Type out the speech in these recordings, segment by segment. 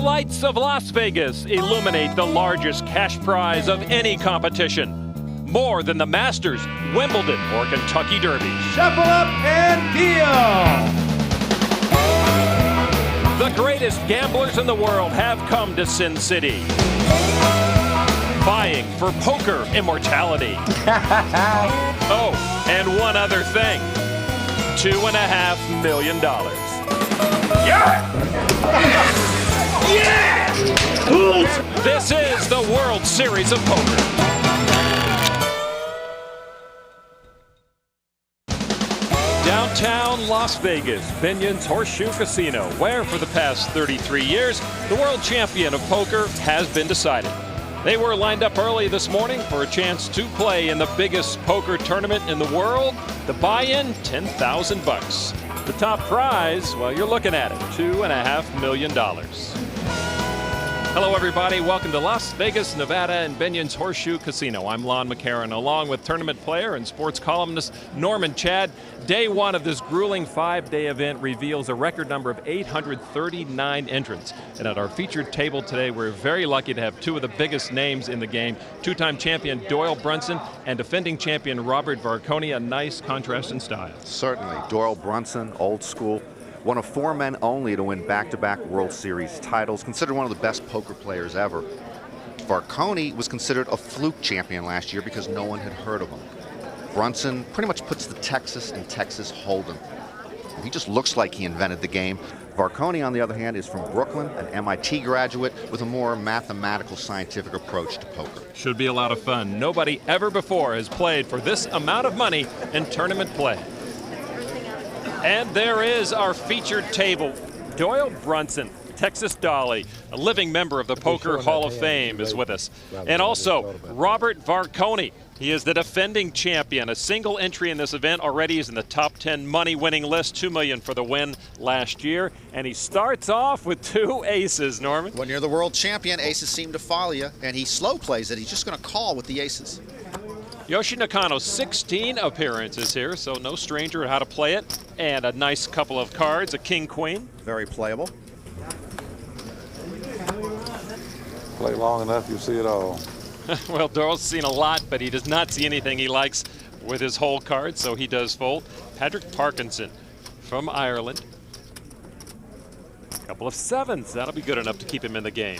lights of Las Vegas illuminate the largest cash prize of any competition. More than the Masters, Wimbledon, or Kentucky Derby. Shuffle up and deal! The greatest gamblers in the world have come to Sin City, vying for poker immortality. Oh, and one other thing, $2.5 million. Yeah! Yeah! This is the World Series of Poker. Downtown Las Vegas, Binion's Horseshoe Casino, where for the past 33 years, the world champion of poker has been decided. They were lined up early this morning for a chance to play in the biggest poker tournament in the world. The buy-in, $10,000. The top prize, well, you're looking at it, $2.5 million. Hello, everybody. Welcome to Las Vegas, Nevada, and Binion's Horseshoe Casino. I'm Lon McCarron, along with tournament player and sports columnist Norman Chad. Day one of this grueling 5-day event reveals a record number of 839 entrants. And at our featured table today, we're very lucky to have two of the biggest names in the game, two-time champion Doyle Brunson and defending champion Robert Varkonyi. A nice contrast in style. Certainly. Doyle Brunson, old school. One of 4 men only to win back-to-back World Series titles, considered one of the best poker players ever. Varkonyi was considered a fluke champion last year because no one had heard of him. Brunson pretty much puts the Texas in Texas Hold'em. He just looks like he invented the game. Varkonyi, on the other hand, is from Brooklyn, an MIT graduate with a more mathematical, scientific approach to poker. Should be a lot of fun. Nobody ever before has played for this amount of money in tournament play. And there is our featured table. Doyle Brunson, Texas Dolly, a living member of the Poker Hall of Fame, is with us. And also Robert Varkonyi. He is the defending champion. A single entry in this event already is in the top 10 money-winning list. $2 million for the win last year. And he starts off with 2 aces, Norman. When you're the world champion, aces seem to follow you, and he slow plays it. He's just going to call with the aces. Yoshi Nakano, 16 appearances here, so no stranger at how to play it. And a nice couple of cards, a king-queen. Very playable. Play long enough, you see it all. Well, Doyle's seen a lot, but he does not see anything he likes with his whole card, so he does fold. Padraig Parkinson from Ireland. A couple of 7s. That'll be good enough to keep him in the game.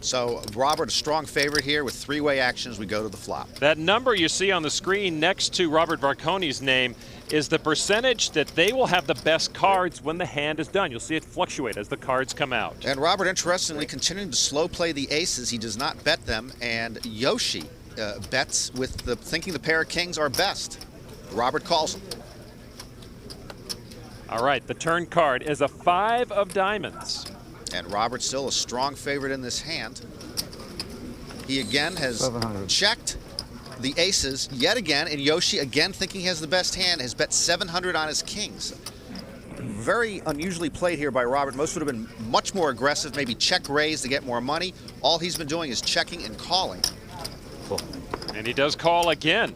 So Robert, a strong favorite here with 3-way actions. We go to the flop. That number you see on the screen next to Robert Varkonyi's name is the percentage that they will have the best cards when the hand is done. You'll see it fluctuate as the cards come out. And Robert, interestingly, continuing to slow play the aces. He does not bet them. And Yoshi bets with the thinking the pair of kings are best. Robert calls them. All right, the turn card is a 5 of diamonds. And Robert's still a strong favorite in this hand. He again has checked the aces yet again, and Yoshi, again thinking he has the best hand, has bet 700 on his kings. Very unusually played here by Robert. Most would have been much more aggressive, maybe check raise to get more money. All he's been doing is checking and calling. And he does call again.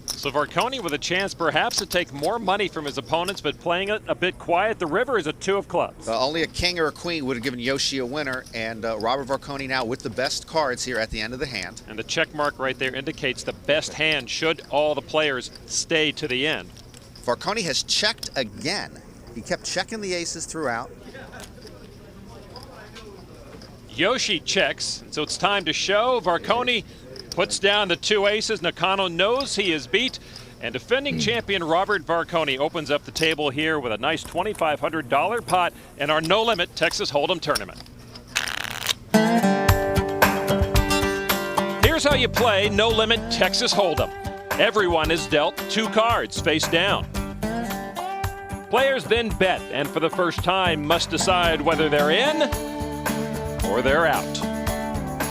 So Varkonyi with a chance perhaps to take more money from his opponents, but playing it a bit quiet. The river is a 2 of clubs. Only a king or a queen would have given Yoshi a winner, and Robert Varkonyi now with the best cards here at the end of the hand. And the check mark right there indicates the best hand should all the players stay to the end. Varkonyi has checked again. He kept checking the aces throughout. Yoshi checks, so it's time to show. Varkonyi puts down the 2 aces. Nakano knows he is beat. And defending champion Robert Varkonyi opens up the table here with a nice $2,500 pot in our no-limit Texas Hold'em tournament. Here's how you play no-limit Texas Hold'em. Everyone is dealt 2 cards face down. Players then bet, and for the first time must decide whether they're in or they're out.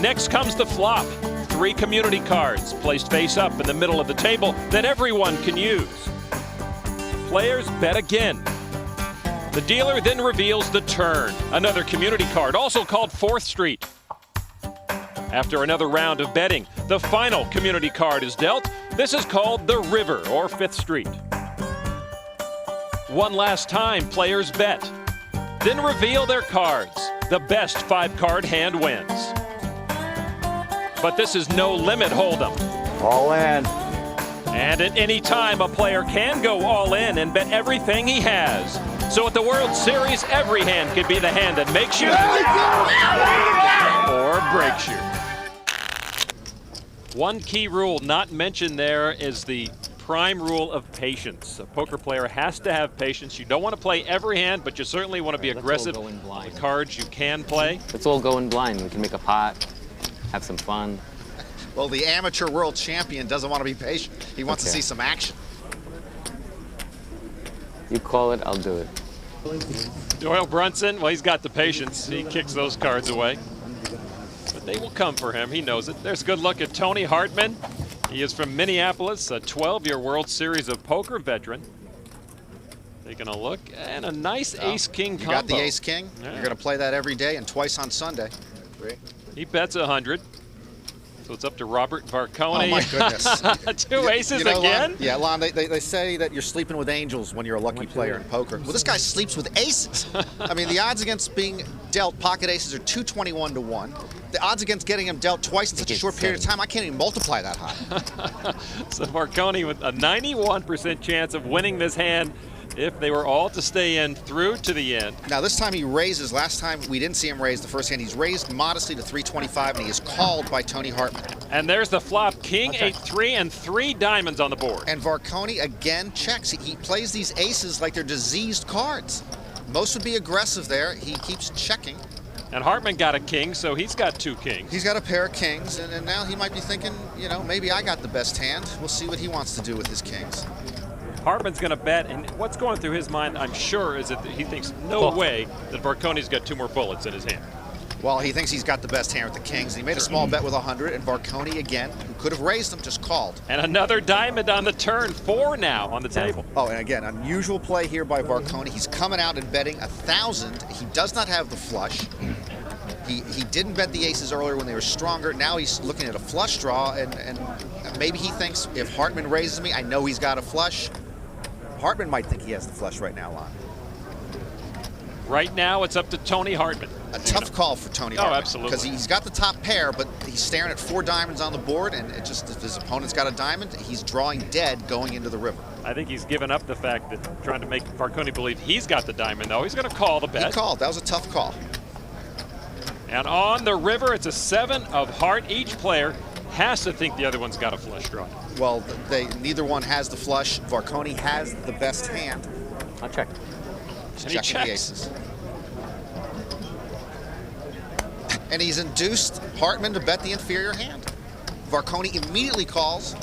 Next comes the flop. 3 community cards placed face up in the middle of the table that everyone can use. Players bet again. The dealer then reveals the turn, another community card, also called 4th Street. After another round of betting, the final community card is dealt. This is called the River, or 5th Street. One last time, players bet, then reveal their cards. The best 5-card hand wins. But this is no limit hold'em. All in. And at any time, a player can go all in and bet everything he has. So at the World Series, every hand could be the hand that makes you or breaks you. One key rule not mentioned there is the prime rule of patience. A poker player has to have patience. You don't want to play every hand, but you certainly want to be aggressive with the cards you can play. Let's all go in blind. We can make a pot, have some fun. Well, the amateur world champion doesn't want to be patient. He wants to see some action. You call it, I'll do it. Doyle Brunson, well, he's got the patience. He kicks those cards away. But they will come for him. He knows it. There's a good look at Tony Hartman. He is from Minneapolis, a 12-year World Series of Poker veteran. Taking a look, and a nice ace-king combo. You got the ace-king. Yeah. You're going to play that every day and twice on Sunday. He bets 100. So it's up to Robert Varkonyi. Oh, my goodness. Two aces you know, again? Lon, yeah, Lon, they say that you're sleeping with angels when you're a lucky player in poker. Well, this guy sleeps with aces. I mean, the odds against being dealt pocket aces are 221 to 1. The odds against getting him dealt twice in such a short period of time, I can't even multiply that high. So Varkonyi with a 91% chance of winning this hand if they were all to stay in through to the end. Now this time he raises. Last time we didn't see him raise the first hand. He's raised modestly to 325 and he is called by Tony Hartman. And there's the flop, king, 8-3, and 3 diamonds on the board. And Varkonyi again checks. He plays these aces like they're diseased cards. Most would be aggressive there. He keeps checking. And Hartman got a king, so he's got 2 kings. He's got a pair of kings, and now he might be thinking, you know, maybe I got the best hand. We'll see what he wants to do with his kings. Hartman's going to bet, and what's going through his mind, I'm sure, is that he thinks no way that Varkonyi's got 2 more bullets in his hand. Well, he thinks he's got the best hand with the kings. He made a small bet with 100, and Varkonyi, again, who could have raised them, just called. And another diamond on the turn, 4 now on the table. Oh, and again, unusual play here by Varkonyi. He's coming out and betting 1,000. He does not have the flush. He didn't bet the aces earlier when they were stronger. Now he's looking at a flush draw, and maybe he thinks if Hartman raises me, I know he's got a flush. Hartman might think he has the flush right now, Lon. Right now, it's up to Tony Hartman. A tough call for Tony Hartman. Oh, absolutely. Because he's got the top pair, but he's staring at 4 diamonds on the board, and it just, if his opponent's got a diamond, he's drawing dead going into the river. I think he's given up the fact that trying to make Varkonyi believe he's got the diamond, though. He's going to call the bet. He called. That was a tough call. And on the river, it's a 7 of heart. Each player has to think the other one's got a flush draw. Well, neither one has the flush. Varkonyi has the best hand. I'll check. And he Checking the checks. aces. And he's induced Hartman to bet the inferior hand. Varkonyi immediately calls.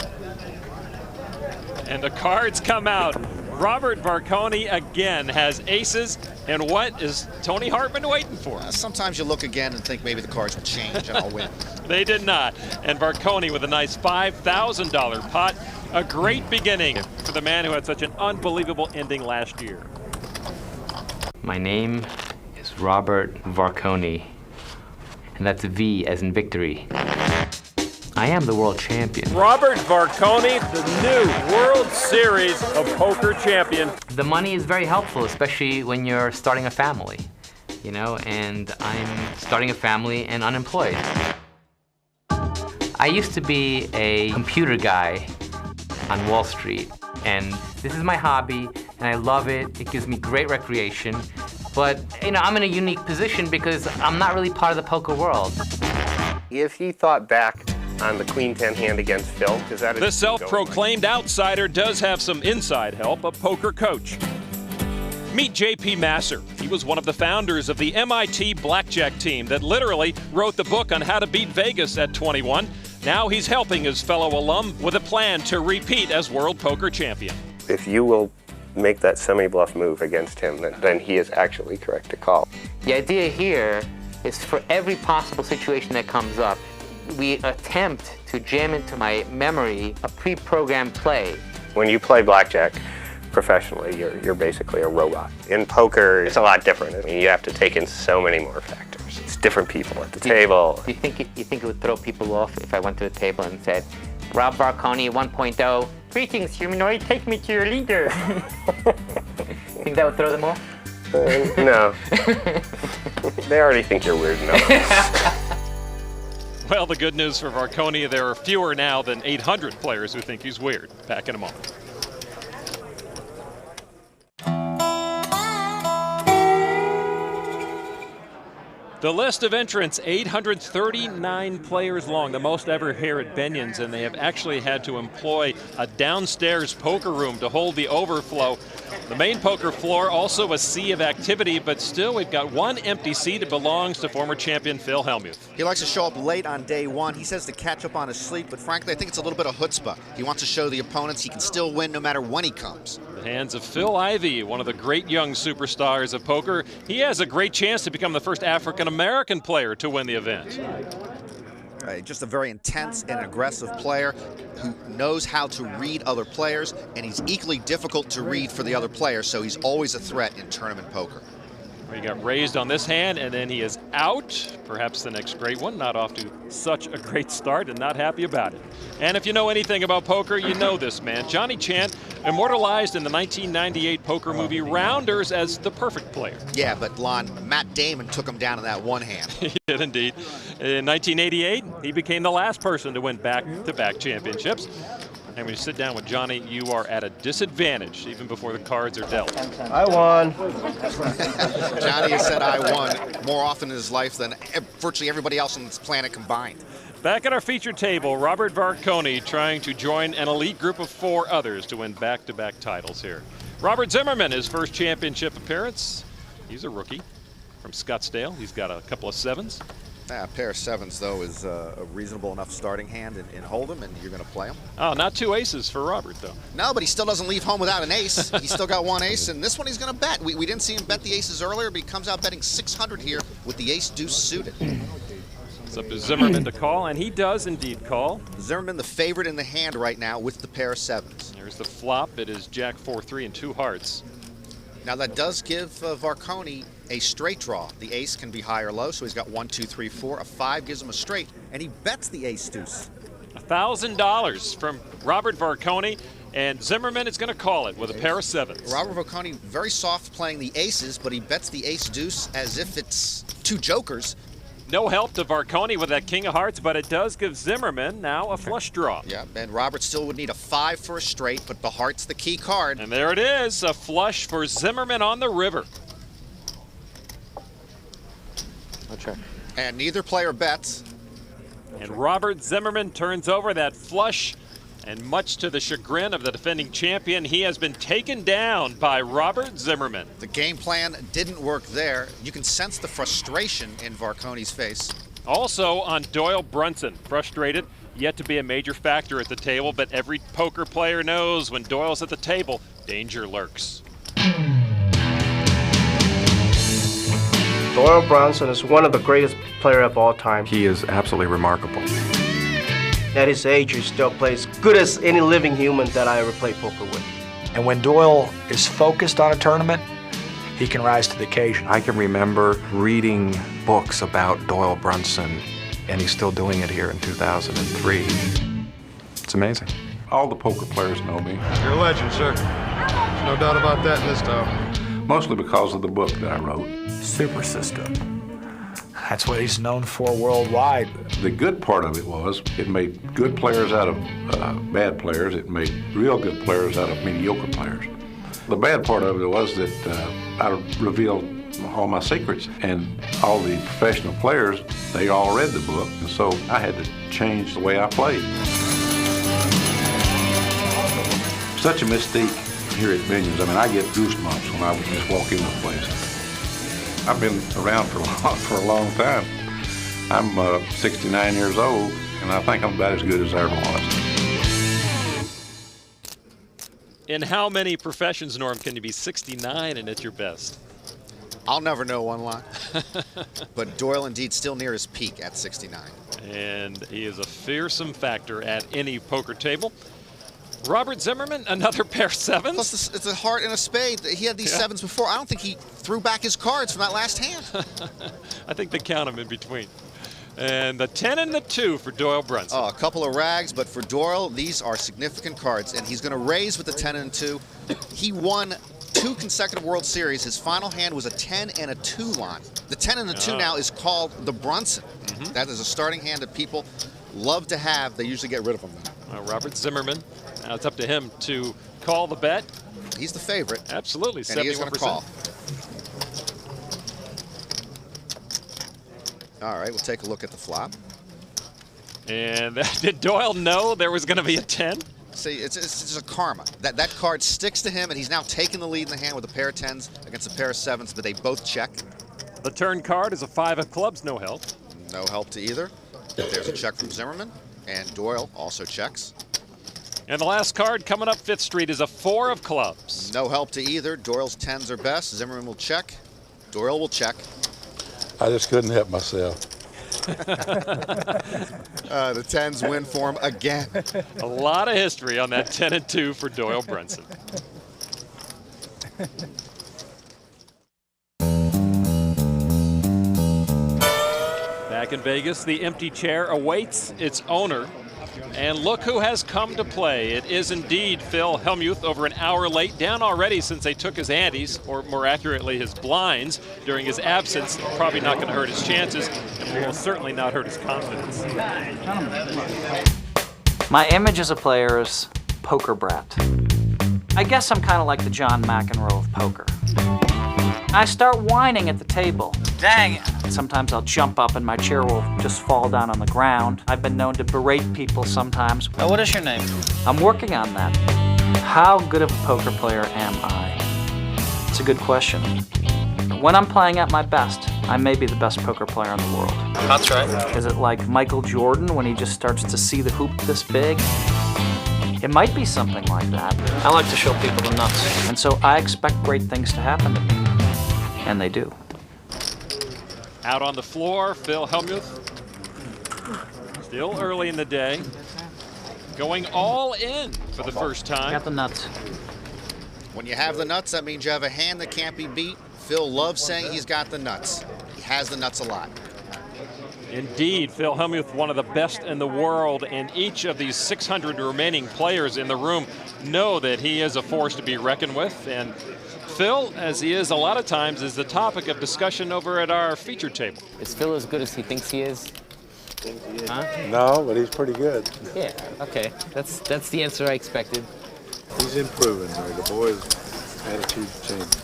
And the cards come out. Robert Varkonyi again has aces. And what is Tony Hartman waiting for? Sometimes you look again and think maybe the cards will change and I'll win. They did not. And Varkonyi with a nice $5,000 pot. A great beginning for the man who had such an unbelievable ending last year. My name is Robert Varkonyi, and that's V as in victory. I am the world champion. Robert Varkonyi, the new World Series of Poker champion. The money is very helpful, especially when you're starting a family, you know, and I'm starting a family and unemployed. I used to be a computer guy on Wall Street, and this is my hobby, and I love it. It gives me great recreation, but, you know, I'm in a unique position because I'm not really part of the poker world. If he thought back on the Queen 10 hand against Phil, because that is The self-proclaimed outsider does have some inside help, a poker coach. Meet J.P. Masser. He was one of the founders of the MIT blackjack team that literally wrote the book on how to beat Vegas at 21. Now he's helping his fellow alum with a plan to repeat as world poker champion. If you will make that semi-bluff move against him, then he is actually correct to call. The idea here is for every possible situation that comes up, we attempt to jam into my memory a pre-programmed play. When you play blackjack professionally, you're basically a robot. In poker, it's a lot different. I mean, you have to take in so many more factors. It's different people at the table. Do you think it would throw people off if I went to the table and said, Rob Varkonyi 1.0, greetings, humanoid, take me to your leader. Think that would throw them off? No. They already think you're weird enough. Well, the good news for Varkonyi, there are fewer now than 800 players who think he's weird. Back in a moment. The list of entrants, 839 players long, the most ever here at Benion's, and they have actually had to employ a downstairs poker room to hold the overflow. The main poker floor, also a sea of activity, but still we've got one empty seat that belongs to former champion Phil Hellmuth. He likes to show up late on day one. He says to catch up on his sleep, but frankly, I think it's a little bit of chutzpah. He wants to show the opponents he can still win no matter when he comes. The hands of Phil Ivey, one of the great young superstars of poker. He has a great chance to become the first African-American player to win the event. Just a very intense and aggressive player who knows how to read other players, and he's equally difficult to read for the other players, so he's always a threat in tournament poker. He got raised on this hand, and then he is out. Perhaps the next great one. Not off to such a great start and not happy about it. And if you know anything about poker, you know this man. Johnny Chan, immortalized in the 1998 poker movie Rounders as the perfect player. Yeah, but Lon, Matt Damon took him down in that one hand. He did indeed. In 1988, he became the last person to win back-to-back championships. And when you sit down with Johnny, you are at a disadvantage even before the cards are dealt. I won. Johnny has said I won more often in his life than virtually everybody else on this planet combined. Back at our feature table, Robert Varkonyi trying to join an elite group of 4 others to win back-to-back titles here. Robert Zimmerman, his first championship appearance. He's a rookie from Scottsdale. He's got a couple of 7s. A pair of 7s, though, is a reasonable enough starting hand in Hold'em, and you're going to play them. Oh, not 2 aces for Robert, though. No, but he still doesn't leave home without an ace. He's still got 1 ace, and this one he's going to bet. We didn't see him bet the aces earlier, but he comes out betting 600 here with the ace-deuce suited. It's up to Zimmerman to call, and he does indeed call. Zimmerman the favorite in the hand right now with the pair of 7s. There's the flop. It is Jack 4-3 and 2 hearts. Now that does give Varkonyi a straight draw. The ace can be high or low, so he's got 1, 2, 3, 4. A 5 gives him a straight, and he bets the ace-deuce. $1,000 from Robert Varkonyi, and Zimmerman is going to call it with a pair of 7s. Robert Varkonyi very soft playing the aces, but he bets the ace-deuce as if it's 2 jokers. No help to Varkonyi with that king of hearts, but it does give Zimmerman now a flush draw. Yeah, and Robert still would need a 5 for a straight, but the heart's the key card. And there it is, a flush for Zimmerman on the river. I'll check. And neither player bets. And Robert Zimmerman turns over that flush, and much to the chagrin of the defending champion, he has been taken down by Robert Zimmerman. The game plan didn't work there. You can sense the frustration in Varkonyi's face. Also on Doyle Brunson, frustrated, yet to be a major factor at the table, but every poker player knows when Doyle's at the table, danger lurks. Doyle Brunson is one of the greatest players of all time. He is absolutely remarkable. At his age, he still plays good as any living human that I ever played poker with. And when Doyle is focused on a tournament, he can rise to the occasion. I can remember reading books about Doyle Brunson, and he's still doing it here in 2003. It's amazing. All the poker players know me, You're a legend, sir. There's no doubt about that in this town. mostly because of the book that I wrote. Super system. That's what he's known for worldwide. The good part of it was it made good players out of bad players. It made real good players out of mediocre players. The bad part of it was that I revealed all my secrets, and all the professional players, they all read the book, and so I had to change the way I played. Such a mystique here at Benion's. I mean, I get goosebumps when I would just walk into the place. I've been around for a long time. I'm 69 years old, and I think I'm about as good as I ever was. In how many professions, Norm, can you be 69 and at your best? I'll never know one line. But Doyle indeed still near his peak at 69. And he is a fearsome factor at any poker table. Robert Zimmerman, another pair of sevens. Plus, it's a heart and a spade. He had these sevens before. I don't think he threw back his cards from that last hand. I think they count them in between. And the 10 and the 2 for Doyle Brunson. Oh, a couple of rags, but for Doyle, these are significant cards, and he's going to raise with the 10 and 2. He won 2 consecutive World Series. His final hand was a 10 and a 2 line. The 10 and the 2 now is called the Brunson. That is a starting hand that people love to have. They usually get rid of them now. Robert Zimmerman, now it's up to him to call the bet. He's the favorite. Absolutely, 71%. And he is going to call. All right, we'll take a look at the flop. And did Doyle know there was going to be a 10? See, it's just a karma. That card sticks to him, and he's now taking the lead in the hand with a pair of 10s against a pair of 7s, but they both check. The turn card is a 5 of clubs, no help. No help to either. There's a check from Zimmerman, and Doyle also checks. And the last card coming up 5th Street is a 4 of clubs. No help to either. Doyle's 10s are best. Zimmerman will check. Doyle will check. I just couldn't help myself. The 10s win for him again. A lot of history on that 10 and 2 for Doyle Brunson. Back in Vegas, the empty chair awaits its owner. And look who has come to play. It is indeed Phil Hellmuth, over an hour late, down already since they took his antes, or more accurately his blinds, during his absence. Probably not going to hurt his chances, and will certainly not hurt his confidence. My image as a player is poker brat. I guess I'm kind of like the John McEnroe of poker. I start whining at the table. Dang it! Sometimes I'll jump up and my chair will just fall down on the ground. I've been known to berate people sometimes. What is your name? I'm working on that. How good of a poker player am I? It's a good question. When I'm playing at my best, I may be the best poker player in the world. That's right. Is it like Michael Jordan when he just starts to see the hoop this big? It might be something like that. I like to show people the nuts. And so I expect great things to happen to me. And they do. Out on the floor, Phil Hellmuth. Still early in the day. Going all in for the first time. Got the nuts. When you have the nuts, that means you have a hand that can't be beat. Phil loves saying he's got the nuts. He has the nuts a lot. Indeed, Phil Hellmuth, one of the best in the world, and each of these 600 remaining players in the room know that he is a force to be reckoned with. And Phil, as he is a lot of times, is the topic of discussion over at our feature table. Is Phil as good as he thinks he is? Huh? No, but he's pretty good. Yeah, okay. That's the answer I expected. He's improving. The boy's attitude changed.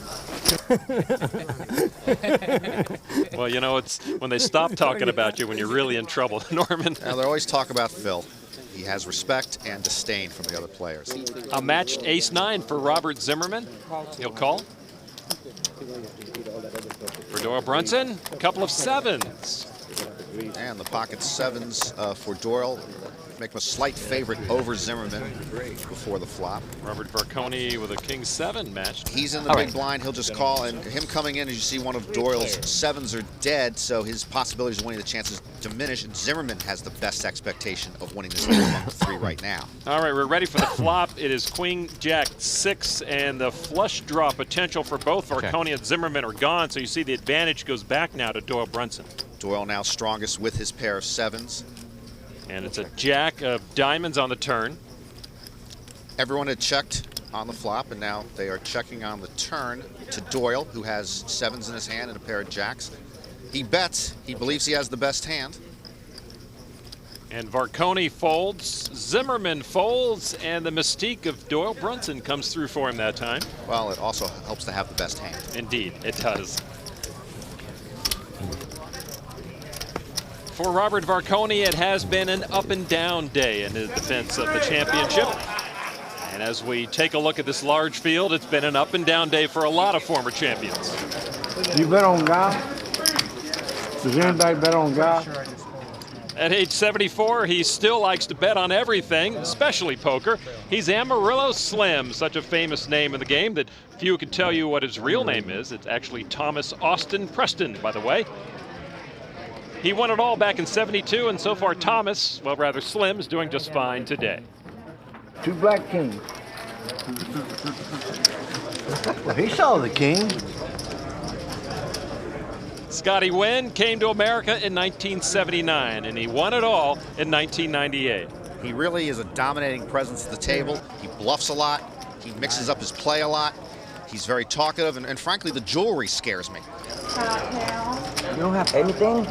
Well, you know, it's when they stop talking about you when you're really in trouble, Norman. Now, they always talk about Phil. He has respect and disdain from the other players. A matched ace-9 for Robert Zimmerman. He'll call. For Doyle Brunson, a couple of 7s. And the pocket 7s for Doyle make him a slight favorite over Zimmerman before the flop. Robert Varkonyi with a king-7 matched. He's in the big blind. He'll just call, and him coming in, as you see, one of Doyle's 7s are dead, so his possibilities of winning the chances diminish. And Zimmerman has the best expectation of winning this game among the 3 right now. All right, we're ready for the flop. It is Queen Jack 6, and the flush draw potential for both Varkonyi and Zimmerman are gone, so you see the advantage goes back now to Doyle Brunson. Doyle now strongest with his pair of 7s. And it's a jack of diamonds on the turn. Everyone had checked on the flop, and now they are checking on the turn to Doyle, who has 7s in his hand and a pair of jacks. He bets. He believes he has the best hand. And Varkonyi folds, Zimmerman folds, and the mystique of Doyle Brunson comes through for him that time. Well, it also helps to have the best hand. Indeed, it does. For Robert Varkonyi, it has been an up and down day in his defense of the championship. And as we take a look at this large field, it's been an up and down day for a lot of former champions. You bet on golf? Does anybody bet on golf? At age 74, he still likes to bet on everything, especially poker. He's Amarillo Slim, such a famous name in the game that few can tell you what his real name is. It's actually Thomas Austin Preston, by the way. He won it all back in '72, and so far Thomas, well, rather Slim, is doing just fine today. 2 black kings. Well, he saw the king. Scotty Nguyen came to America in 1979, and he won it all in 1998. He really is a dominating presence at the table. He bluffs a lot. He mixes up his play a lot. He's very talkative, and frankly, the jewelry scares me. You don't have anything?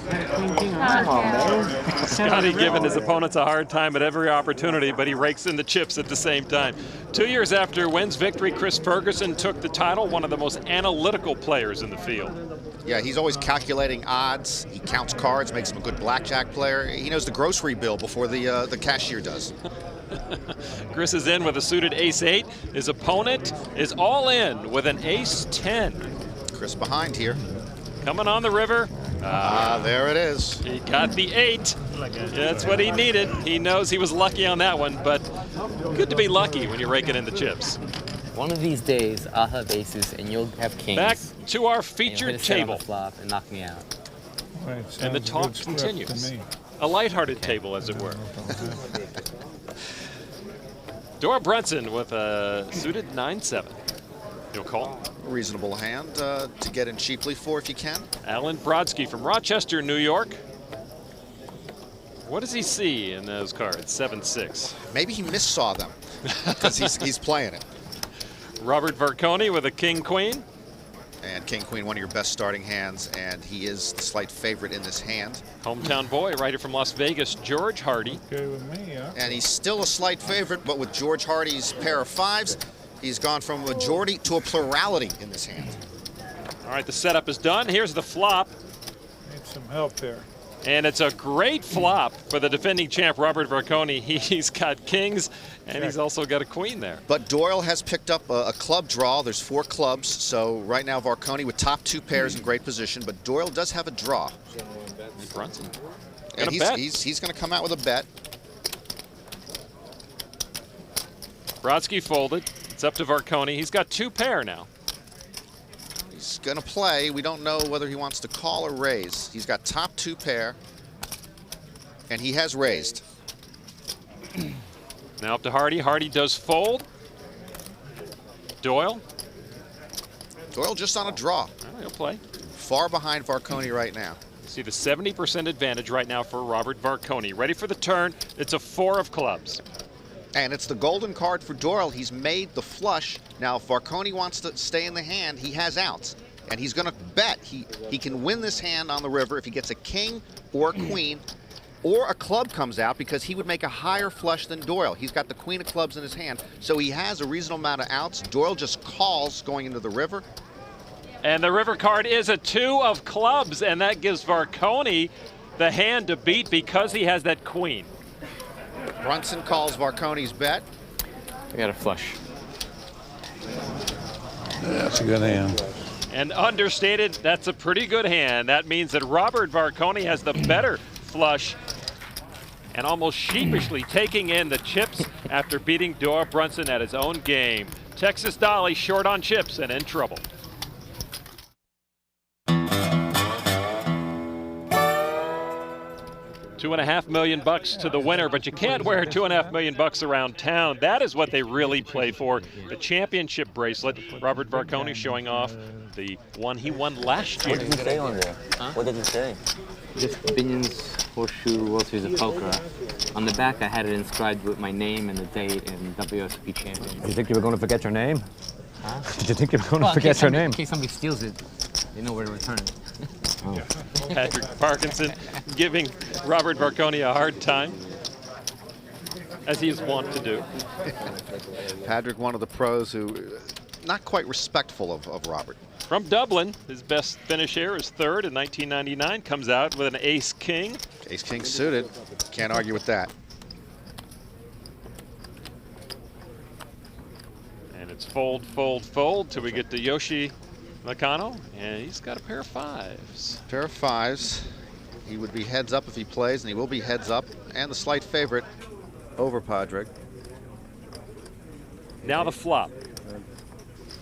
Come on, man. Scotty giving his opponents a hard time at every opportunity, but he rakes in the chips at the same time. 2 years after Nguyen's victory, Chris Ferguson took the title, one of the most analytical players in the field. Yeah, he's always calculating odds. He counts cards, makes him a good blackjack player. He knows the grocery bill before the cashier does. Chris is in with a suited ace-8. His opponent is all in with an ace-10. Chris behind here. Coming on the river. There it is. He got the 8. That's what he needed. He knows he was lucky on that one, but good to be lucky when you're raking in the chips. One of these days, I'll have aces and you'll have kings. Back to our And featured you'll hit a set on table. the flop and knock me out. And the talk continues. A lighthearted table, as it were. Doyle Brunson with a suited 9-7. You'll call. Reasonable hand to get in cheaply for if you can. Alan Brodsky from Rochester, New York. What does he see in those cards? 7-6. Maybe he missaw them because he's playing it. Robert Varkonyi with a king-queen. And king-queen, one of your best starting hands, and he is the slight favorite in this hand. Hometown boy, right here from Las Vegas, George Hardy. Okay with me, huh? And he's still a slight favorite, but with George Hardy's pair of 5s, he's gone from a majority to a plurality in this hand. All right, the setup is done. Here's the flop. Need some help there. And it's a great flop for the defending champ, Robert Varkonyi. He's got kings, and he's also got a queen there. But Doyle has picked up a club draw. There's 4 clubs, so right now Varkonyi with top 2 pairs in great position, but Doyle does have a draw. And Brunson. And he's going to come out with a bet. Brodsky folded. It's up to Varkonyi. He's got 2 pair now. He's going to play. We don't know whether he wants to call or raise. He's got top 2 pair, and he has raised. Now up to Hardy. Hardy does fold. Doyle. Doyle just on a draw. He'll play. Far behind Varkonyi right now. See the 70% advantage right now for Robert Varkonyi. Ready for the turn. It's a 4 of clubs. And it's the golden card for Doyle. He's made the flush. Now, if Varkonyi wants to stay in the hand, he has outs. And he's going to bet he can win this hand on the river if he gets a king or a queen or a club comes out, because he would make a higher flush than Doyle. He's got the queen of clubs in his hand, so he has a reasonable amount of outs. Doyle just calls going into the river. And the river card is a 2 of clubs, and that gives Varkonyi the hand to beat because he has that queen. Brunson calls Varkonyi's bet. I got a flush. That's a good hand. And understated, that's a pretty good hand. That means that Robert Varkonyi has the better flush and almost sheepishly taking in the chips after beating Doyle Brunson at his own game. Texas Dolly short on chips and in trouble. $2.5 million to the winner, but you can't wear $2.5 million around town. That is what they really play for, the championship bracelet. Robert Varkonyi showing off the one he won last year. What did he say on there? Huh? What did he say? Just Binion's Horseshoe World Series of Poker. On the back, I had it inscribed with my name and the date and WSOP champion. Did you think you were going to forget your name? Huh? Did you think you were going to forget your name? In case somebody steals it, they know where to return it. Oh. Padraig Parkinson giving Robert Varkonyi a hard time, as he is wont to do. Padraig, one of the pros who not quite respectful of Robert. From Dublin, his best finish here is 3rd in 1999. Comes out with an ace-king. Ace-king suited. Can't argue with that. And it's fold, fold, fold till we get to Yoshi Nakano, and he's got a pair of 5s. Pair of 5s. He would be heads up if he plays, and he will be heads up, and the slight favorite over Padraig. Now the flop.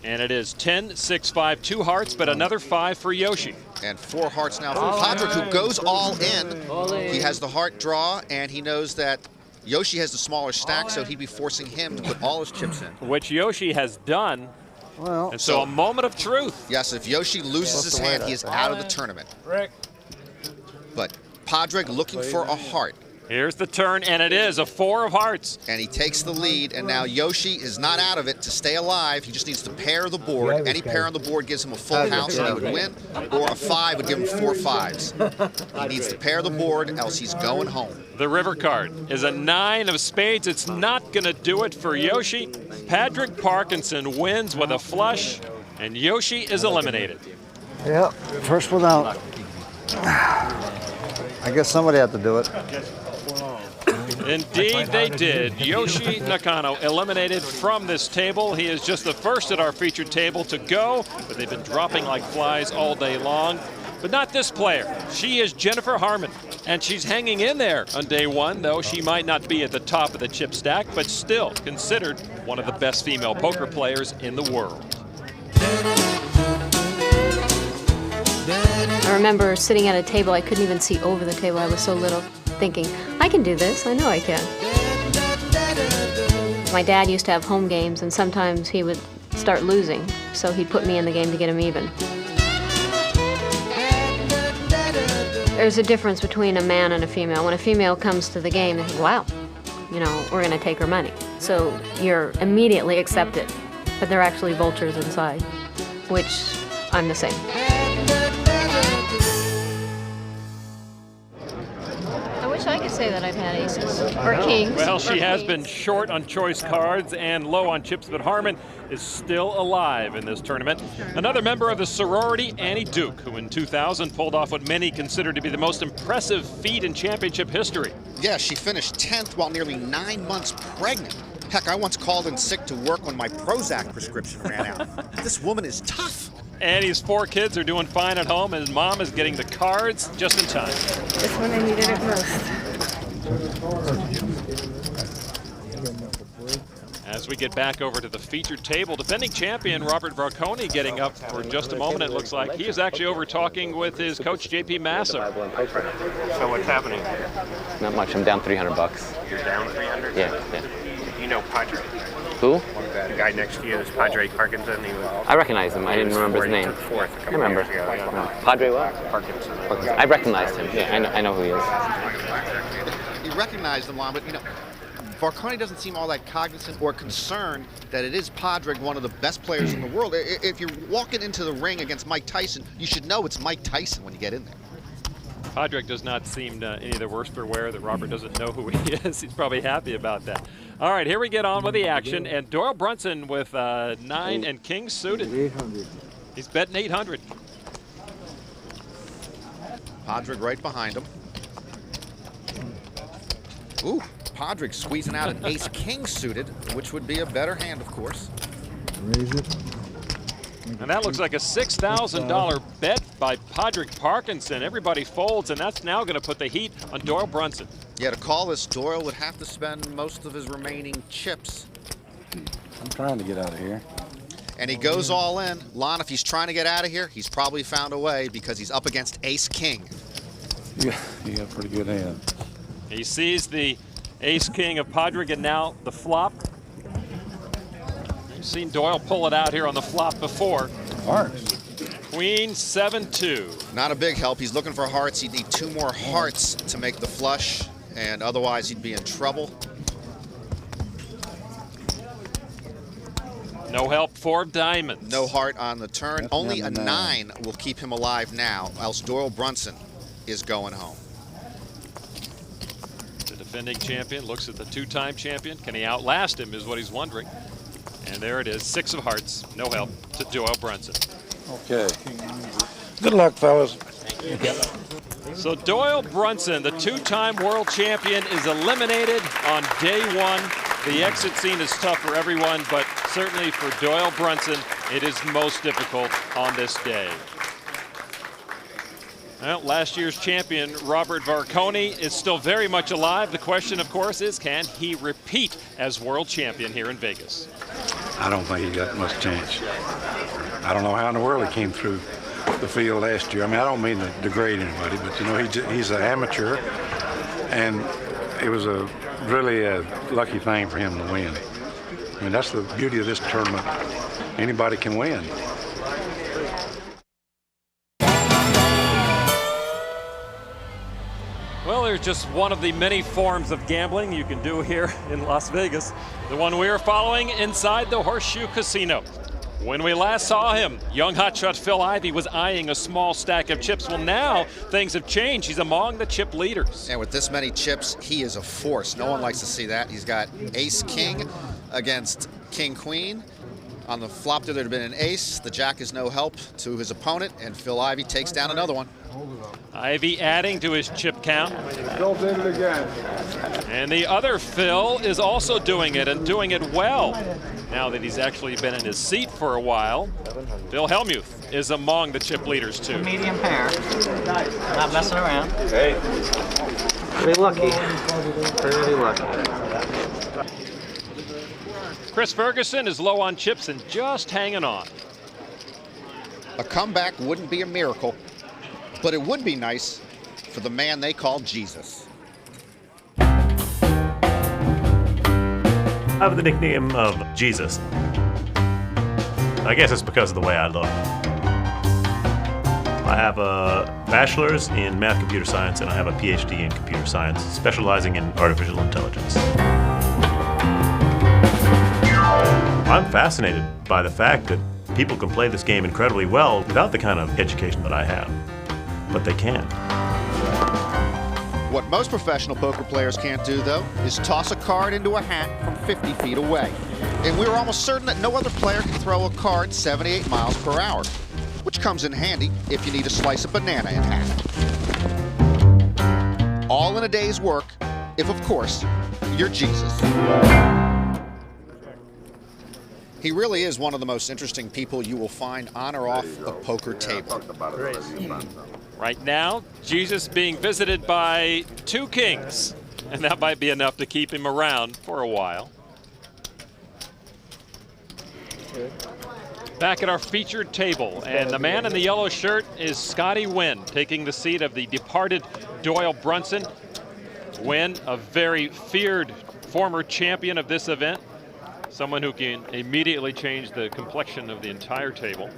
And it is 10, 6, 5, 2 hearts, but another 5 for Yoshi. And 4 hearts now for Padraig, who goes all in. He has the heart draw, and he knows that Yoshi has the smaller stack, so he'd be forcing him to put all his chips in. Which Yoshi has done. Well, and so a moment of truth. Yes, if Yoshi loses his hand, he is out of the tournament. Rick. But Padraig looking for a heart. Here's the turn, and it is a 4 of hearts. And he takes the lead, and now Yoshi is not out of it to stay alive. He just needs to pair the board. Any pair on the board gives him a full house, and he would win, or a 5 would give him 4 5s. He needs to pair the board, else he's going home. The river card is a 9 of spades. It's not going to do it for Yoshi. Padraig Parkinson wins with a flush, and Yoshi is eliminated. Yep, first one out. I guess somebody had to do it. Indeed, they did. Yoshi Nakano eliminated from this table. He is just the first at our featured table to go, but they've been dropping like flies all day long. But not this player. She is Jennifer Harmon, and she's hanging in there on day one, though she might not be at the top of the chip stack, but still considered one of the best female poker players in the world. I remember sitting at a table, I couldn't even see over the table, I was so little, thinking, I can do this, I know I can. My dad used to have home games, and sometimes he would start losing, so he'd put me in the game to get him even. There's a difference between a man and a female. When a female comes to the game, they think, wow, you know, we're gonna take her money. So you're immediately accepted, but they're actually vultures inside, which I'm the same. I could say that I've had aces or kings. Well, she has been short on choice cards and low on chips, but Harmon is still alive in this tournament. Another member of the sorority, Annie Duke, who in 2000 pulled off what many consider to be the most impressive feat in championship history. Yeah, she finished 10th while nearly 9 months pregnant. Heck, I once called in sick to work when my Prozac prescription ran out. This woman is tough. Annie's 4 kids are doing fine at home, and mom is getting the cards just in time. This one I needed it most. As we get back over to the featured table, defending champion Robert Varkonyi getting up for just a moment, it looks like. He is actually over talking with his coach, JP Masser. So what's happening? Not much. I'm down $300. You're down 300? Yeah. You know Padraig. Who? The guy next to you is Padraig Parkinson. I recognize him. I didn't remember his name. I remember. Padraig what? Parkinson. I recognized him. Yeah, I know who he is. You recognize him, Lon, but you know, Varkonyi doesn't seem all that cognizant or concerned that it is Padraig, one of the best players in the world. If you're walking into the ring against Mike Tyson, you should know it's Mike Tyson when you get in there. Padraig does not seem any the worse for wear that Robert doesn't know who he is. He's probably happy about that. All right, here we get on with the action, and Doyle Brunson with 9 and kings suited. 800. He's betting 800. Padraig right behind him. Ooh, Padraig squeezing out an ace-king suited, which would be a better hand, of course. Raise it. And that looks like a $6,000 bet by Padraig Parkinson. Everybody folds, and that's now going to put the heat on Doyle Brunson. Yeah, to call this, Doyle would have to spend most of his remaining chips. I'm trying to get out of here. And he goes all in. Lon, if he's trying to get out of here, he's probably found a way because he's up against ace-king. Yeah, you got a pretty good hand. He sees the ace-king of Padraig, and now the flop. You've seen Doyle pull it out here on the flop before. Hearts. Queen 7-2. Not a big help. He's looking for hearts. He'd need 2 more hearts to make the flush, and otherwise he'd be in trouble. No help for diamonds. No heart on the turn. Only a 9 will keep him alive now, else Doyle Brunson is going home. The defending champion looks at the 2-time champion. Can he outlast him is what he's wondering. And there it is, 6 of hearts. No help to Doyle Brunson. Okay. Good luck, fellas. So Doyle Brunson, the 2-time world champion, is eliminated on day 1. The exit scene is tough for everyone, but certainly for Doyle Brunson, it is most difficult on this day. Well, last year's champion, Robert Varkonyi, is still very much alive. The question, of course, is can he repeat as world champion here in Vegas? I don't think he got much chance. I don't know how in the world he came through the field last year. I mean, I don't mean to degrade anybody, but you know, he's an amateur, and it was really a lucky thing for him to win. I mean, that's the beauty of this tournament. Anybody can win. Well, there's just one of the many forms of gambling you can do here in Las Vegas. The one we are following inside the Horseshoe Casino. When we last saw him, young hotshot Phil Ivey was eyeing a small stack of chips. Well, now things have changed. He's among the chip leaders. And with this many chips, he is a force. No one likes to see that. He's got ace-king against king-queen. On the flop, there had been an ace. The jack is no help to his opponent, and Phil Ivey takes down another one. Ivey adding to his chip count. Phil did it again. And the other Phil is also doing it, and doing it well. Now that he's actually been in his seat for a while, Bill Hellmuth is among the chip leaders too. Medium pair. Not messing around. Hey. Pretty lucky. Pretty lucky. Chris Ferguson is low on chips and just hanging on. A comeback wouldn't be a miracle, but it would be nice for the man they call Jesus. I have the nickname of Jesus. I guess it's because of the way I look. I have a bachelor's in math computer science and I have a PhD in computer science, specializing in artificial intelligence. I'm fascinated by the fact that people can play this game incredibly well without the kind of education that I have, but they can. What most professional poker players can't do, though, is toss a card into a hat from 50 feet away. And we were almost certain that no other player can throw a card 78 miles per hour, which comes in handy if you need to slice a banana in half. All in a day's work, if, of course, you're Jesus. He really is one of the most interesting people you will find on or off a poker table. Right now, Jesus being visited by two kings, and that might be enough to keep him around for a while. Back at our featured table, and the man in the yellow shirt is Scotty Nguyen, taking the seat of the departed Doyle Brunson. Nguyen, a very feared former champion of this event, someone who can immediately change the complexion of the entire table.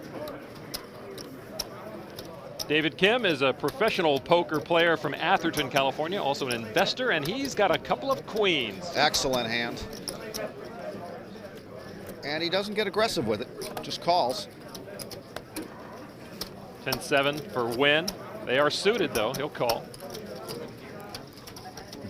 David Kim is a professional poker player from Atherton, California, also an investor, and he's got a couple of queens. Excellent hand. And he doesn't get aggressive with it, just calls. 10-7 for Nguyen. They are suited, though. He'll call.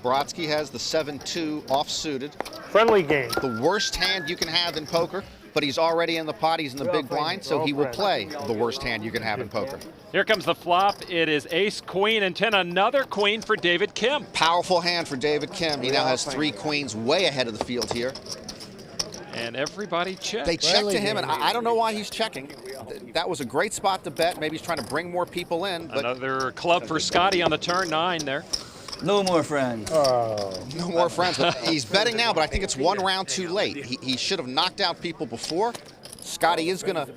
Brodsky has the 7-2 off-suited. Friendly game. The worst hand you can have in poker, but he's already in the pot. He's in the big blind, so he will play the worst hand you can have in poker. Here comes the flop. It is ace, queen, and 10. Another queen for David Kim. Powerful hand for David Kim. He now has 3 queens way ahead of the field here. And everybody checked. They checked to him, and I don't know why he's checking. That was a great spot to bet. Maybe he's trying to bring more people in. But another club for Scotty on the turn, 9 there. No more friends. No more friends. But he's betting now, but I think it's one round too late. He should have knocked out people before. Scotty is going to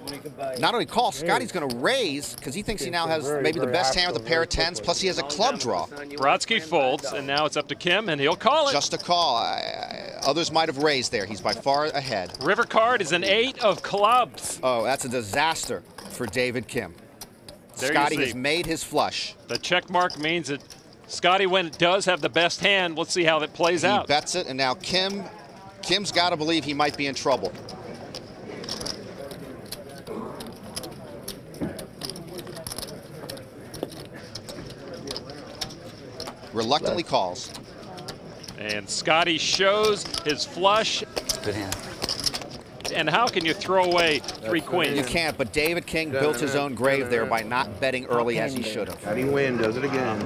not only call, Scotty's going to raise because he thinks he now has maybe the best hand with a pair of 10s, plus he has a club draw. Brodsky folds, and now it's up to Kim, and he'll call it. Just a call. Others might have raised there. He's by far ahead. River card is an 8 of clubs. Oh, that's a disaster for David Kim. There Scotty has made his flush. The check mark means that Scotty Nguyen does have the best hand. Let's see how that plays out. He bets it, and now Kim's got to believe he might be in trouble. Reluctantly calls. And Scotty shows his flush. Good hand. And how can you throw away 3 queens? You can't, but David King built his own grave there by not betting early as he should have. Scotty Nguyen does it again.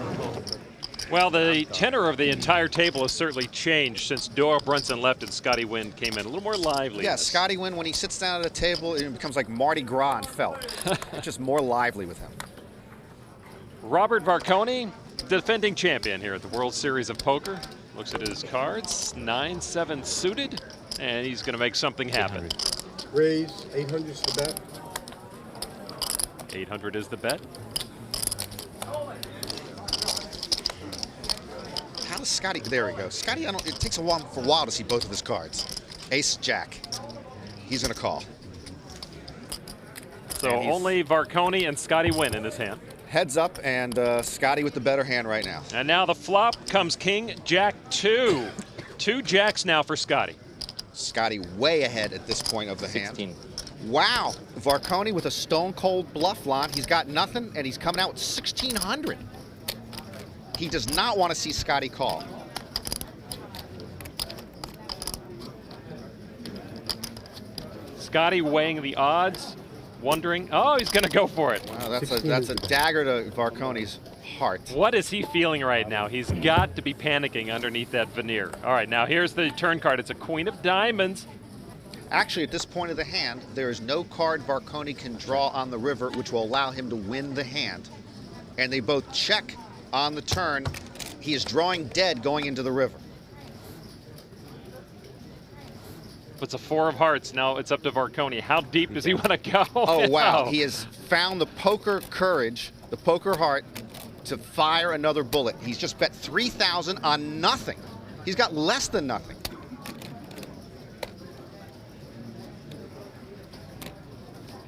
Well, the tenor of the entire table has certainly changed since Doyle Brunson left and Scotty Nguyen came in. A little more lively. Yeah, Scotty Nguyen, when he sits down at a table, it becomes like Mardi Gras and Felt. It's just more lively with him. Robert Varkonyi, defending champion here at the World Series of Poker. Looks at his cards, 9-7 suited, and he's going to make something happen. Raise, 800 is the bet. 800 is the bet. How does Scotty, there we go. Scotty, it takes a while to see both of his cards. Ace, Jack. He's going to call. So only Varkonyi and Scotty Nguyen in his hand. Heads up, and Scotty with the better hand right now. And now the flop comes King, Jack 2. 2 jacks now for Scotty. Scotty way ahead at this point of the 16. hand. Wow, Varkonyi with a stone cold bluff line. He's got nothing, and he's coming out with 1,600. He does not want to see Scotty call. Scotty weighing the odds, wondering, oh, he's going to go for it. Wow, that's a dagger to Varkonyi's heart. What is he feeling right now? He's got to be panicking underneath that veneer. All right, now here's the turn card. It's a queen of diamonds. Actually, at this point of the hand, there is no card Varkonyi can draw on the river which will allow him to win the hand. And they both check on the turn. He is drawing dead going into the river. It's a 4 of hearts. Now it's up to Varkonyi. How deep does he want to go? Oh, wow. He has found the poker courage, the poker heart, to fire another bullet. He's just bet 3,000 on nothing. He's got less than nothing.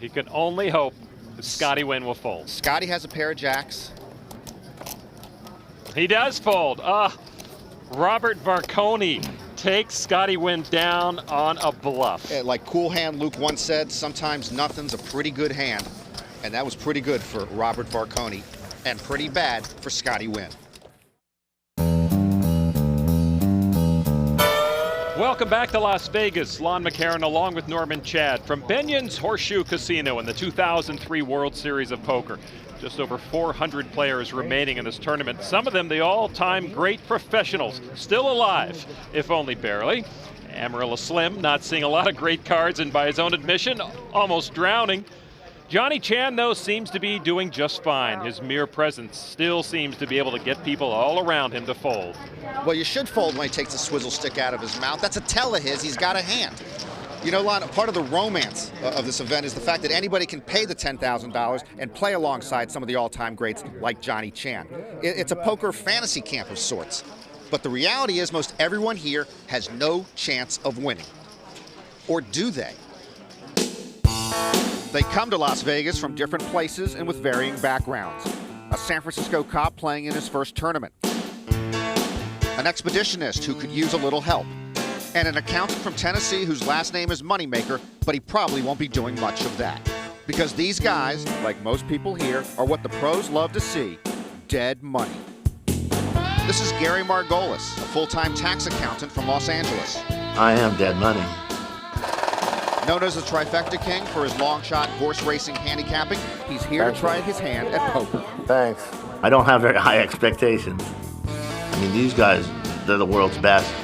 He can only hope that Scotty Nguyen will fold. Scotty has a pair of jacks. He does fold. Robert Varkonyi takes Scotty Nguyen down on a bluff. Like Cool Hand Luke once said, sometimes nothing's a pretty good hand. And that was pretty good for Robert Varkonyi and pretty bad for Scotty Nguyen. Welcome back to Las Vegas. Lon McCarron along with Norman Chad from Benion's Horseshoe Casino in the 2003 World Series of Poker. Just over 400 players remaining in this tournament. Some of them the all-time great professionals, still alive, if only barely. Amarillo Slim not seeing a lot of great cards and by his own admission, almost drowning. Johnny Chan, though, seems to be doing just fine. His mere presence still seems to be able to get people all around him to fold. Well, you should fold when he takes a swizzle stick out of his mouth. That's a tell of his. He's got a hand. You know, Lon, part of the romance of this event is the fact that anybody can pay the $10,000 and play alongside some of the all-time greats like Johnny Chan. It's a poker fantasy camp of sorts. But the reality is most everyone here has no chance of winning. Or do they? They come to Las Vegas from different places and with varying backgrounds. A San Francisco cop playing in his first tournament. An expeditionist who could use a little help. And an accountant from Tennessee whose last name is Moneymaker, but he probably won't be doing much of that. Because these guys, like most people here, are what the pros love to see, dead money. This is Gary Margolis, a full-time tax accountant from Los Angeles. I am dead money. Known as the Trifecta King for his long shot horse racing handicapping, he's here to try his hand at poker. Thanks. I don't have very high expectations. I mean, these guys, they're the world's best.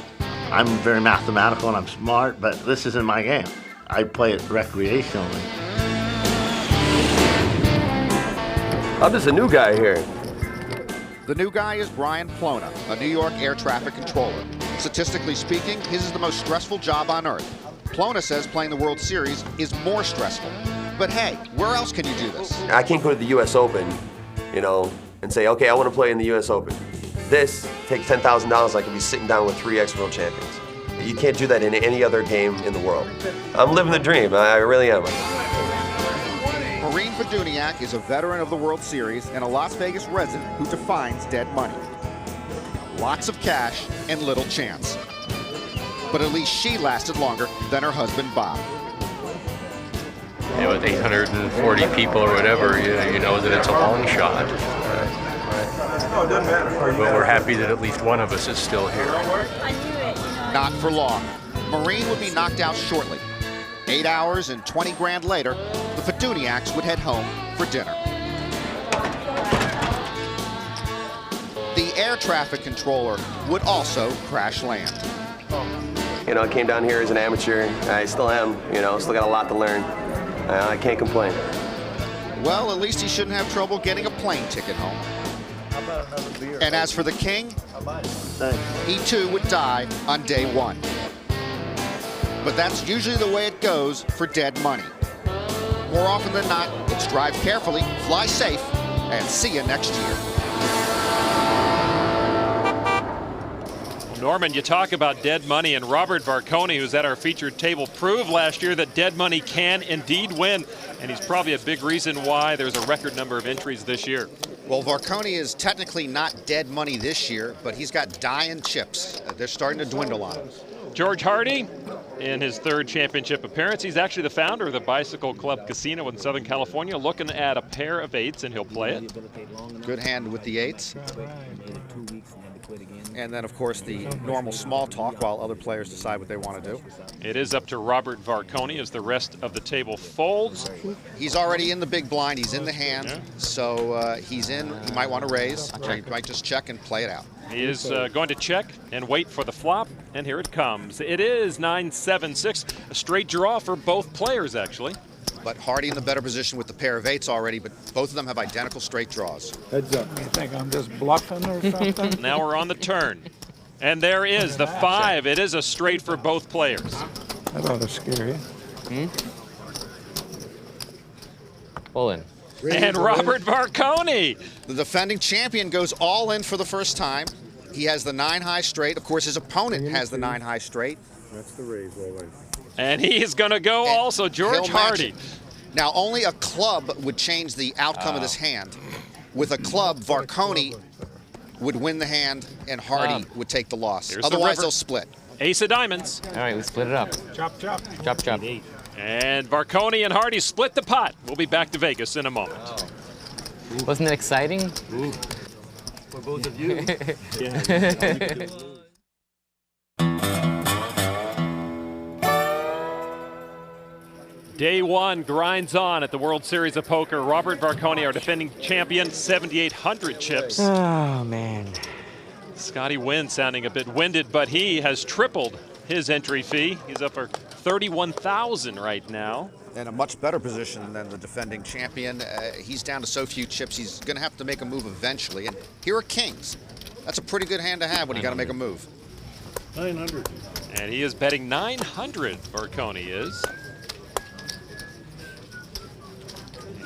I'm very mathematical and I'm smart, but this isn't my game. I play it recreationally. I'm just a new guy here. The new guy is Brian Plona, a New York air traffic controller. Statistically speaking, his is the most stressful job on earth. Plona says playing the World Series is more stressful. But hey, where else can you do this? I can't go to the US Open, you know, and say, okay, I want to play in the US Open. This takes $10,000, I could be sitting down with 3 ex-world champions. You can't do that in any other game in the world. I'm living the dream, I really am. Marine Feduniak is a veteran of the World Series and a Las Vegas resident who defines dead money. Lots of cash and little chance. But at least she lasted longer than her husband, Bob. You know, with 840 people or whatever, you know that it's a long shot. But we're happy that at least one of us is still here. Not for long. Marine would be knocked out shortly. 8 hours and 20 grand later, the Feduniaks would head home for dinner. The air traffic controller would also crash land. You know, I came down here as an amateur. I still am, you know, still got a lot to learn. I can't complain. Well, at least he shouldn't have trouble getting a plane ticket home. And as for the king, he too would die on day 1. But that's usually the way it goes for dead money. More often than not, it's drive carefully, fly safe, and see you next year. Norman, you talk about dead money, and Robert Varkonyi, who's at our featured table, proved last year that dead money can indeed win, and he's probably a big reason why there's a record number of entries this year. Well, Varkonyi is technically not dead money this year, but he's got dying chips. They're starting to dwindle on him. George Hardy, in his third championship appearance, he's actually the founder of the Bicycle Club Casino in Southern California, looking at a pair of 8s, and he'll play it. Good hand with the 8s. And then, of course, the normal small talk while other players decide what they want to do. It is up to Robert Varkonyi as the rest of the table folds. He's already in the big blind. He's in the hand. Yeah. So he's in. He might want to raise, or he might just check and play it out. He is going to check and wait for the flop, and here it comes. It is 9-7-6, a straight draw for both players, actually. But Hardy in the better position with the pair of 8s already, but both of them have identical straight draws. Heads up. You think I'm just bluffing or something? Now we're on the turn. And there is the 5. It is a straight for both players. That ought to scare you. Pull in. And Robert Varkonyi. The defending champion goes all in for the first time. He has the 9 high straight. Of course, his opponent has the 9 high straight. That's the raise, all right. And he is going to go and also, George Hardy. Now, only a club would change the outcome of this hand. With a club, Varkonyi would win the hand, and Hardy would take the loss. Otherwise, they'll split. Ace of diamonds. All right, we split it up. Chop, chop. Chop, chop. And Varkonyi and Hardy split the pot. We'll be back to Vegas in a moment. Wasn't it exciting? For both of you. Day one grinds on at the World Series of Poker. Robert Varkonyi, our defending champion, 7,800 chips. Oh, man. Scotty Nguyen sounding a bit winded, but he has tripled his entry fee. He's up for $31,000 right now. In a much better position than the defending champion. He's down to so few chips, he's going to have to make a move eventually. And here are kings. That's a pretty good hand to have when you got to make a move. 900. And he is betting 900, Varkonyi is.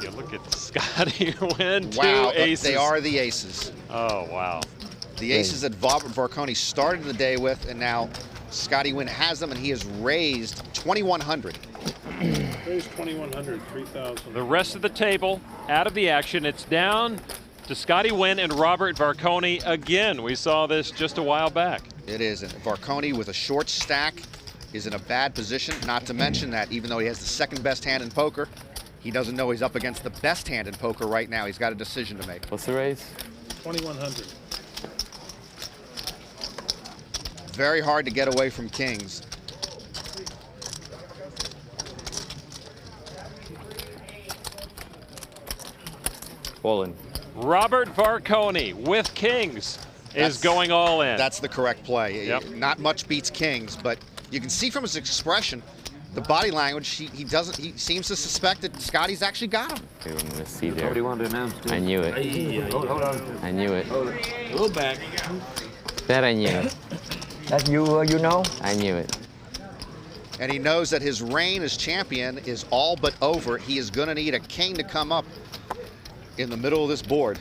You look at Scotty Nguyen, wow, 2 aces. They are the aces. Oh, wow. The aces that Robert Varkonyi started the day with, and now Scotty Nguyen has them, and he has raised 2,100. Raised 2,100, 3,000. The rest of the table out of the action. It's down to Scotty Nguyen and Robert Varkonyi again. We saw this just a while back. It is, and Varkonyi with a short stack is in a bad position, not to mention that even though he has the second best hand in poker, he doesn't know he's up against the best hand in poker right now. He's got a decision to make. What's the raise? 2,100. Very hard to get away from kings. All in. Robert Varkonyi with kings is going all in. That's the correct play. Yep. Not much beats kings, but you can see from his expression, the body language, he seems to suspect that Scotty's actually got him. Okay, I'm gonna see there. What do you want to announce? I knew it. Hold on. I knew it. A little back. That I knew. That you know? I knew it. And he knows that his reign as champion is all but over. He is going to need a king to come up in the middle of this board.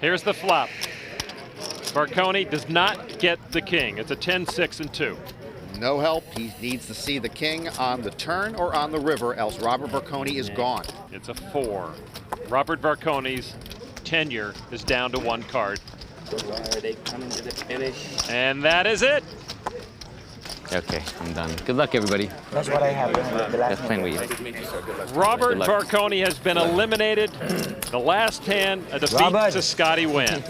Here's the flop. Varkonyi does not get the king. It's a 10-6-2. No help. He needs to see the king on the turn or on the river, else Robert Varkonyi is gone. It's a 4. Robert Varkonyi's tenure is down to 1 card. Why are they coming to the finish? And that is it. Okay, I'm done. Good luck, everybody. That's what I have. That's playing with you. Robert Varkonyi has been eliminated. The last hand, a defeat to Scotty Nguyen.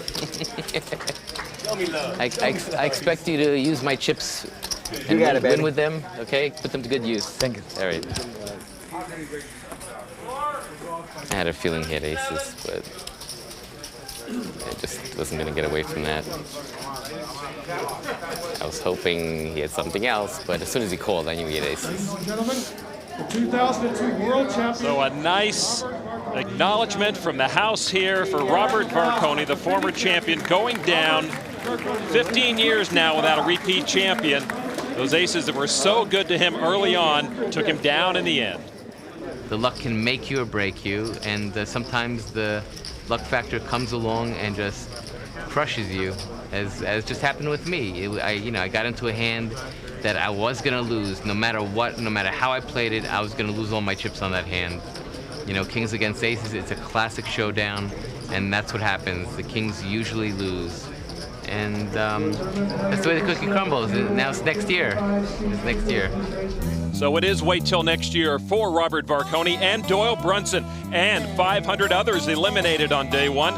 I expect you to use my chips and win with them, okay? Put them to good use. Thank you. All right. I had a feeling he had aces, but I just wasn't going to get away from that. I was hoping he had something else, but as soon as he called, I knew he had aces. The 2002 World Champion. So a nice acknowledgement from the house here for Robert Varkonyi, the former champion, going down 15 years now without a repeat champion. Those aces that were so good to him early on took him down in the end. The luck can make you or break you, and sometimes the luck factor comes along and just crushes you, as just happened with me. I got into a hand that I was gonna lose, no matter what, no matter how I played it. I was gonna lose all my chips on that hand. Kings against aces, it's a classic showdown, and that's what happens. The kings usually lose. And that's the way the cookie crumbles. And now it's next year. It's next year. So it is wait till next year for Robert Varkonyi and Doyle Brunson and 500 others eliminated on day one.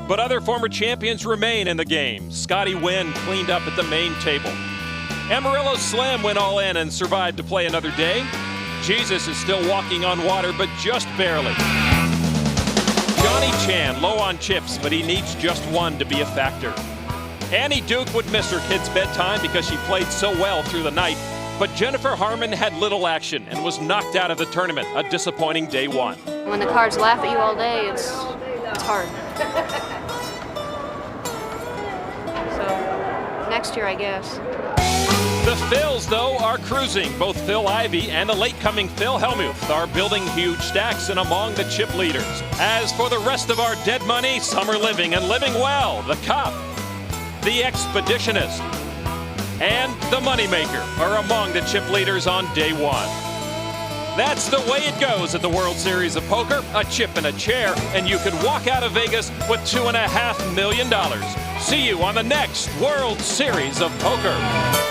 But other former champions remain in the game. Scotty Nguyen cleaned up at the main table. Amarillo Slim went all in and survived to play another day. Jesus is still walking on water, but just barely. Johnny Chan, low on chips, but he needs just one to be a factor. Annie Duke would miss her kid's bedtime because she played so well through the night, but Jennifer Harmon had little action and was knocked out of the tournament, a disappointing day one. When the cards laugh at you all day, it's hard. So, next year, I guess. The Phils, though, are cruising. Both Phil Ivey and the late-coming Phil Hellmuth are building huge stacks and among the chip leaders. As for the rest of our dead money, some are living and living well. The Cop, the Expeditionist, and the Moneymaker are among the chip leaders on day one. That's the way it goes at the World Series of Poker. A chip in a chair, and you could walk out of Vegas with $2.5 million. See you on the next World Series of Poker.